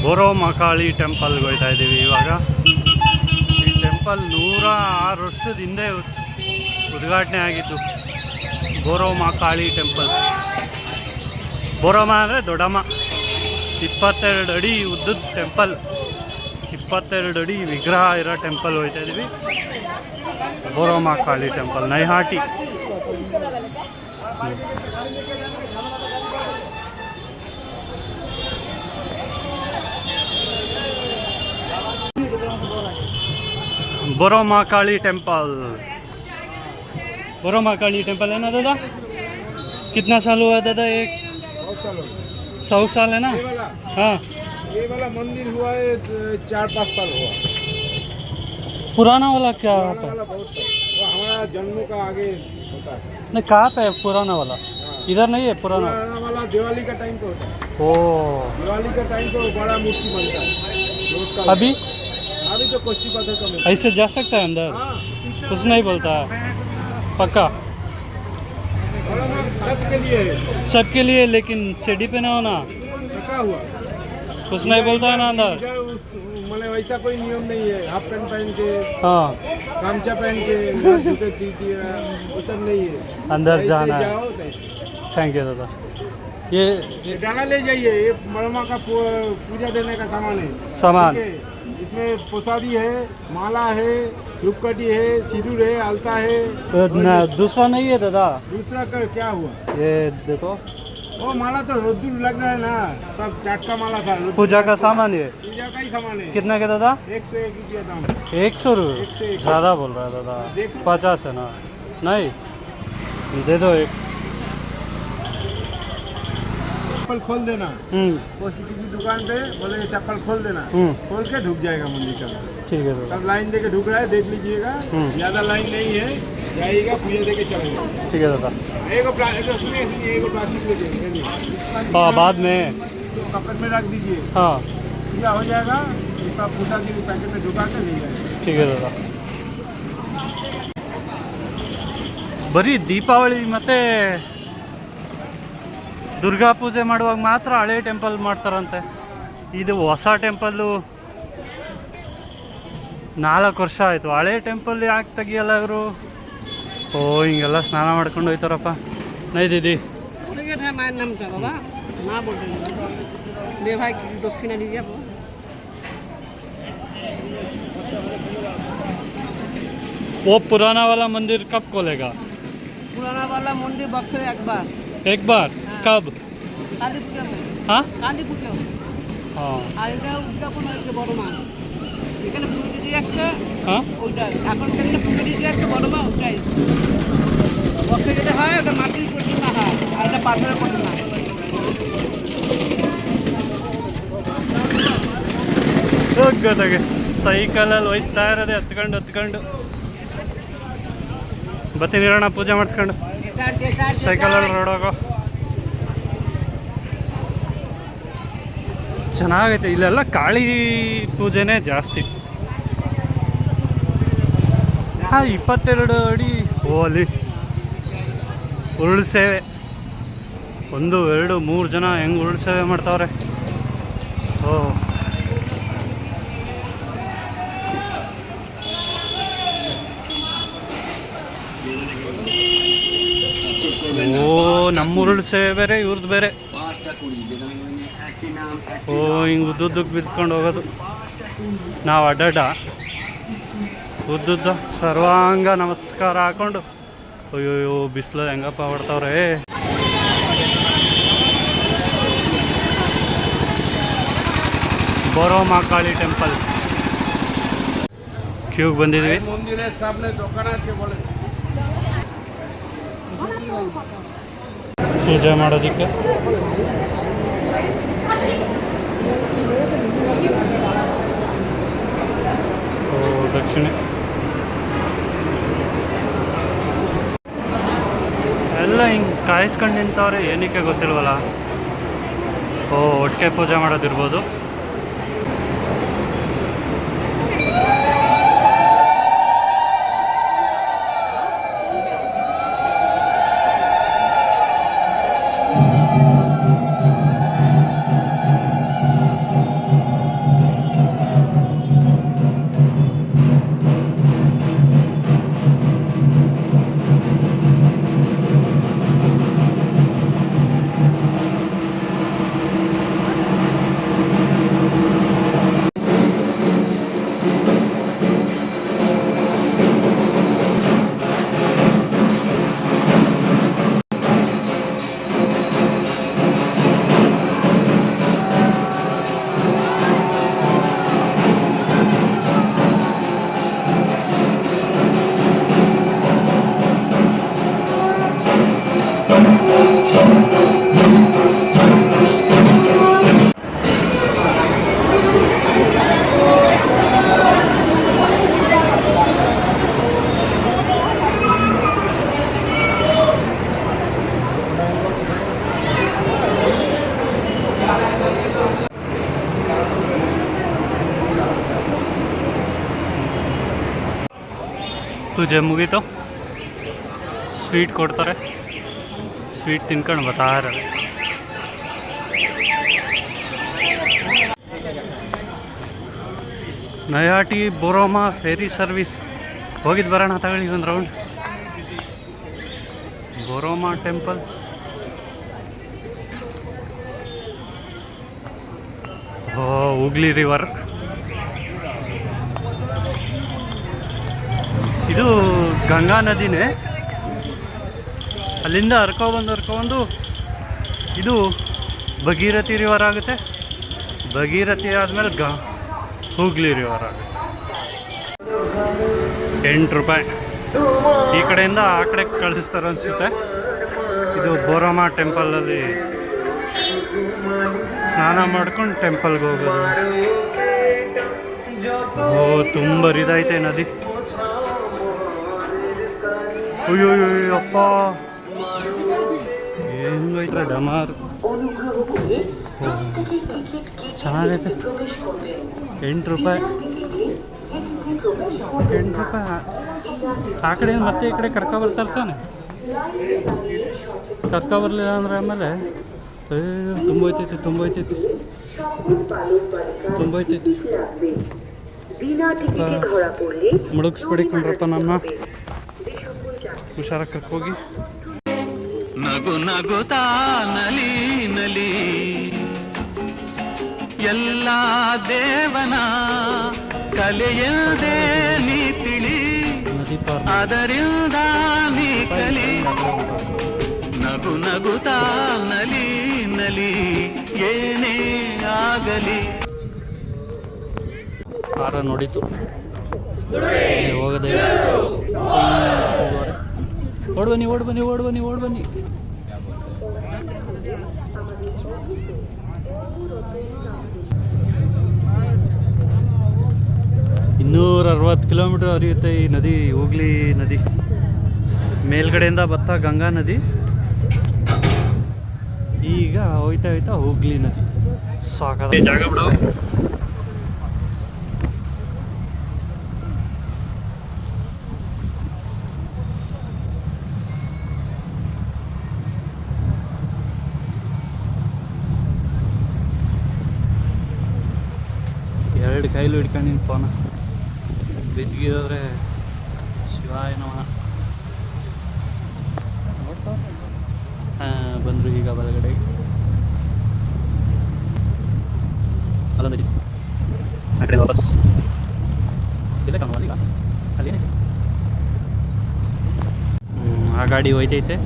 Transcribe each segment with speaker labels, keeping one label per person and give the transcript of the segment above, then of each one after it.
Speaker 1: ಬೋರೋಮಕಾಳಿ ಟೆಂಪಲ್ಗೆ ಹೋಗ್ತಾ ಇದ್ದೀವಿ ಇವಾಗ. ಈ ಟೆಂಪಲ್ 106 ವರ್ಷದ ಹಿಂದೆ ಉದ್ಘಾಟನೆ ಆಗಿದ್ದು. ಬೋರೋಮಕಾಳಿ ಟೆಂಪಲ್. ಬೋರೋಮ ಅಂದರೆ ದೊಡ್ಡಮ್ಮ. 22 ಅಡಿ ಉದ್ದದ ಟೆಂಪಲ್, 22 ಅಡಿ ವಿಗ್ರಹ ಇರೋ ಟೆಂಪಲ್ ಹೋಗ್ತಾ ಇದ್ದೀವಿ. ಬೋರೋಮಕಾಳಿ ಟೆಂಪಲ್, ನೈಹಾಟಿ. ಬೋರೋಮಕಾಳಿ ಟೆंपल। ಬೋರೋಮಕಾಳಿ टेंपल है ना दादा? कितना साल हुआ दादा? एक 100 साल है ना? हाँ,
Speaker 2: ये वाला मंदिर हुआ है 4-5 साल हुआ।
Speaker 1: पुराना वाला क्या होता है?
Speaker 2: वाला बहुत साल, वो हमारा जन्म का आगे होता है।
Speaker 1: नहीं, कहाँ पे है पुराना वाला? इधर नहीं है पुराना?
Speaker 2: पुराना वाला दिवाली का टाइम पे होता है।
Speaker 1: ओ,
Speaker 2: दिवाली का टाइम पे बड़ा मूर्ति बनता है रोज का।
Speaker 1: अभी
Speaker 2: अभी तो कोष्ठी पत्थर का मिलता
Speaker 1: ऐसे जा सकता है अंदर?
Speaker 2: है।
Speaker 1: कुछ नहीं बोलता पक्का?
Speaker 2: सबके लिए है,
Speaker 1: सबके लिए, लेकिन चड्डी पे ना होना।
Speaker 2: ढका हुआ
Speaker 1: कुछ नहीं बोलता है ना अंदर?
Speaker 2: मतलब वैसा कोई नियम नहीं है। हाफ पैंट पहन के,
Speaker 1: हाँ,
Speaker 2: गामछा पहन के, जूते दीजिए, वो सब नहीं है।
Speaker 1: अंदर
Speaker 2: ऐसे
Speaker 1: जाना है।
Speaker 2: जाओ तैसे।
Speaker 1: थैंक यू दादा। ये
Speaker 2: डाला ले जाइए, ये बड़मा का पूजा देने का सामान है।
Speaker 1: सामान
Speaker 2: ठीक है? इसमें प्रसादी है, माला है, धूपकटी है, सिंदूर है, अलता है।
Speaker 1: दूसरा नहीं है दादा?
Speaker 2: दूसरा का क्या हुआ?
Speaker 1: ये देखो,
Speaker 2: वो माला तो रोद्दुर लग रहा है ना, सब चाटका माला था।
Speaker 1: पूजा का सामान ये
Speaker 2: पूजा का ही सामान है।
Speaker 1: कितना के दादा?
Speaker 2: 101 रुपया दाम।
Speaker 1: 100 रुपये?
Speaker 2: 101।
Speaker 1: ज़्यादा बोल रहा है दादा।
Speaker 2: देखो।
Speaker 1: 50 है ना? नहीं, दे दो एक।
Speaker 2: चप्पल खोल देना। किसी दुकान पे बोले चप्पल खोल देना, खोल के ढुक जाएगा मंदिर के अंदर।
Speaker 1: ठीक है दादा।
Speaker 2: तब लाइन देके ढुक रहा है, देख लीजिएगा। ज़्यादा लाइन नहीं है, जाइएगा पूजा देके चलेगा।
Speaker 1: ठीक है दादा।
Speaker 2: सुनिए प्लास्टिक ले जाइए,
Speaker 1: हाँ, बाद में
Speaker 2: कपड़े में रख दीजिए।
Speaker 1: हाँ,
Speaker 2: पूजा हो जाएगा, ये सब पूजा की पैकेट में ढुका के ले जाएगा।
Speaker 1: ठीक है दादा। ಬರೀ ದೀಪಾವಳಿ ಮತ್ತು ದುರ್ಗಾ ಪೂಜೆ ಮಾಡುವಾಗ ಮಾತ್ರ ಹಳೆ ಟೆಂಪಲ್ ಮಾಡ್ತಾರಂತೆ. ಇದು ಹೊಸ ಟೆಂಪಲ್ಲು 4 ವರ್ಷ ಆಯಿತು. ಹಳೆ ಟೆಂಪಲ್ ಯಾಕೆ ತೆಗಿಯಲ್ಲ ಇವರು? ಓ, ಹಿಂಗೆಲ್ಲ ಸ್ನಾನ ಮಾಡ್ಕೊಂಡು ಹೋಯ್ತಾರಪ್ಪ. ನೈ ದೀದಿ, वो पुराना वाला मंदिर कब खोलेगा?
Speaker 3: पुराना वाला मंदिर बक्सर
Speaker 1: एक बार कब?
Speaker 3: काली पूजा में।
Speaker 1: हाँ
Speaker 3: काली पूजा
Speaker 1: हाँ
Speaker 3: আর এটা উদযাপন হচ্ছে বড় মা। এখানে পুজো দিয়ে একটা
Speaker 1: हाँ
Speaker 3: ওইটা এখন কেন পুজো দিয়ে একটা বড় মা ওইটাই। বক্সে যেটা হয় ওটা মাটির প্রতিমা হয়, আর এটা পাথরের প্রতিমা।
Speaker 1: ಗೊತ್ತಾಗೆ ಸೈಕಲಲ್ಲಿ ಹೋಯ್ತಾ ಇರೋದೆ ಹತ್ಕೊಂಡು ಬರ್ತೀನಿ ಇರೋಣ, ಪೂಜೆ ಮಾಡಿಸ್ಕೊಂಡು ಸೈಕಲಲ್ಲಿ ರೋಡೋಗೋ. ಚೆನ್ನಾಗೈತೆ ಇಲ್ಲೆಲ್ಲ. ಕಾಳಿ ಪೂಜೆನೇ ಜಾಸ್ತಿ. ಹಾಂ, 22 ಅಡಿ. ಓಲಿ ಉರುಳು ಸೇವೆ 1 2 3 ಜನ ಹೆಂಗೆ ಉರುಳು ಸೇವೆ ಮಾಡ್ತಾವ್ರೆ. ಓ, ನಮ್ಮ ಉರುಳು ಸೇವೆ ಬೇರೆ, ಇವ್ರದ್ದು ಬೇರೆ. ಓ, ಹಿಂಗೆ ಉದ್ದುದ್ದಕ್ಕೆ ಬಿದ್ಕೊಂಡು ಹೋಗೋದು. ನಾವು ಅಡ್ಡಡ್ಡ ಉದ್ದುದ್ದ ಸರ್ವಾಂಗ ನಮಸ್ಕಾರ ಹಾಕೊಂಡು. ಅಯ್ಯೋಯ್ಯೋ, ಬಿಸಿಲು ಹೆಂಗಪ್ಪ ಹೊಡ್ತಾವ್ರೆ. ಬೋರೋಮಕಾಳಿ ಟೆಂಪಲ್ ಕ್ಯೂಗೆ ಬಂದಿದ್ವಿ. ಪೂಜೆ ಮಾಡೋದಕ್ಕೆ ದಕ್ಷಿಣೆ ಎಲ್ಲ ಹಿಂಗೆ ಕಾಯಿಸ್ಕೊಂಡು ನಿಂತವ್ರೆ. ಏನಕ್ಕೆ ಗೊತ್ತಿಲ್ವಲ್ಲ. ಒಟ್ಟಿಗೆ ಪೂಜೆ ಮಾಡೋದಿರ್ಬೋದು. ಪೂಜೆ ಮುಗೀತು, ಸ್ವೀಟ್ ಕೊಡ್ತಾರೆ, ಸ್ವೀಟ್ ತಿನ್ಕೊಂಡು ಬರ್ತಾ ಇದ್ದಾರೆ. ನಯಾಟಿ ಬೊರೋಮಾ ಫೇರಿ ಸರ್ವಿಸ್ ಹೋಗಿದ್ದು ಬರೋಣ, ತಗೊಳ್ಳಿ ಒಂದು ರೌಂಡ್. ಬೊರೋಮಾ ಟೆಂಪಲ್, ಹುಗ್ಲಿ ರಿವರ್. ಇದು ಗಂಗಾ ನದಿನೇ, ಅಲ್ಲಿಂದ ಹರ್ಕೊಬಂದು ಇದು ಭಗೀರಥಿ ರಿವರ್ ಆಗುತ್ತೆ. ಭಗೀರಥಿ ಆದಮೇಲೆ ಹುಗ್ಲಿ ರಿವರ್ ಆಗುತ್ತೆ. 8 ರೂಪಾಯಿ ಈ ಕಡೆಯಿಂದ ಆ ಕಡೆ ಕಳಿಸ್ತಾರೆ ಅನಿಸುತ್ತೆ. ಇದು ಬೊರೋಮಾ ಟೆಂಪಲಲ್ಲಿ ಸ್ನಾನ ಮಾಡ್ಕೊಂಡು ಟೆಂಪಲ್ಗೆ ಹೋಗೋದು. ತುಂಬ ರಿದೈತೆ ನದಿ. ಅಯ್ಯೋ ಅಪ್ಪ, ಹೆಂಗೈತೆ ಡಮಾರ್. ಚೆನ್ನಾಗೈತೆ. 8 ರೂಪಾಯಿ. 8 ರೂಪಾಯಿ. ಆ ಕಡೆ ಮತ್ತೆ ಈ ಕಡೆ ಕರ್ಕೊಬರ್ತಾರೆ ತಾನೆ. ಕರ್ಕೊಬರ್ಲಿಲ್ಲ ಅಂದರೆ ಆಮೇಲೆ ತುಂಬ ಐತೈತಿ. ಮುಳುಗಿಸ್ಬಿಡಿಕೊಂಡ್ರಪ್ಪ ನಮ್ಮ. ಹುಷಾರಾಗಿ ಕರ್ಕೋಗಿ.
Speaker 4: ನಗು ನಗುತ್ತಾ ನಲಿ ನಲಿ ಎಲ್ಲ ದೇವನ ಕಲೆಯಲ್ಲದೆ ನೀ ತಿಳಿ, ಅದರಿಂದ ನೀ ಕಲಿ. ನಗು ನಗುತ್ತಾ ನಲಿ ನಲಿ ಏನೇ ಆಗಲಿ.
Speaker 1: ಹಾರ ನೋಡಿತು ಹೋಗದೆ. ಓಡ್ ಬನ್ನಿ. 260 ಕಿಲೋಮೀಟರ್ ಹರಿಯುತ್ತೆ ಈ ನದಿ, ಹುಗ್ಲಿ ನದಿ. ಮೇಲ್ಗಡೆಯಿಂದ ಬರ್ತಾ ಗಂಗಾ ನದಿ, ಈಗ ಹೋಯ್ತಾ ಹುಗ್ಲಿ ನದಿ. ಸಾಕಾದ ಜಾಗ ಬಿಡು. ಎರಡು ಕೈಲು ಹಿಡ್ಕೊಂಡಿನಿ ಫೋನ. ಬಿದ್ದಿದ್ರೆ ಶಿವಾಯ ನಮಃ. ಬಂದರು ಈಗ ಬಲಗಡೆ. ಅಲ್ಲಂದಿ ಆ ಕಡೆ ವಾಪಸ್ ಇಲ್ಲ ಕಾಣುವ. ಅಲ್ಲೇನೆ ಆ ಗಾಡಿ ಹೋಯ್ತೈತೆ.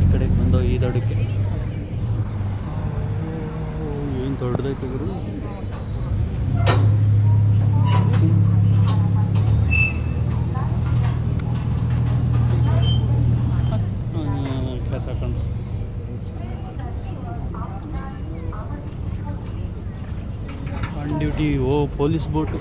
Speaker 1: ಈ ಕಡೆಗೆ ಬಂದೋ ಈ ದೊಡ್ಡಕ್ಕೆ. ಏನು ದೊಡ್ಡದೈತೆ ಗುರು. On duty police boat.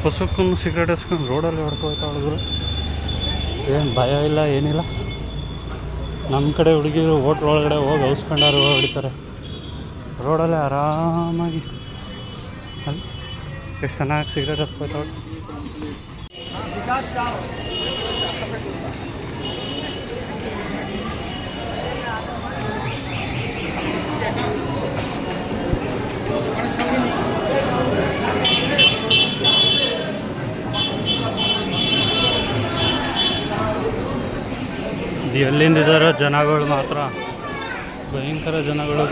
Speaker 1: ಹೊಸಕ್ಕೂ ಸಿಗರೇಟ್ ಹಚ್ಕೊಂಡು ರೋಡಲ್ಲಿ ಹೊಡ್ಕೋಯ್ತಾ ಹುಡುಗರು. ಏನು ಭಯ ಇಲ್ಲ, ಏನಿಲ್ಲ. ನಮ್ಮ ಕಡೆ ಹುಡುಗಿರು ಹೋಟ್ಲ್ ಒಳಗಡೆ ಹೋಗಿ ಔಸ್ಕೊಂಡಾರು ಹೊಡಿತಾರೆ. ರೋಡಲ್ಲೇ ಆರಾಮಾಗಿ ಅಲ್ಲಿ ಎಷ್ಟು ಚೆನ್ನಾಗಿ ಸಿಗರೇಟ್ ಹಚ್ಕೋಯ್ತಾವೆ. ಎಲ್ಲಿಂದಿದ್ದಾರೋ ಜನಗಳು ಮಾತ್ರ ಭಯಂಕರ ಜನಗಳು.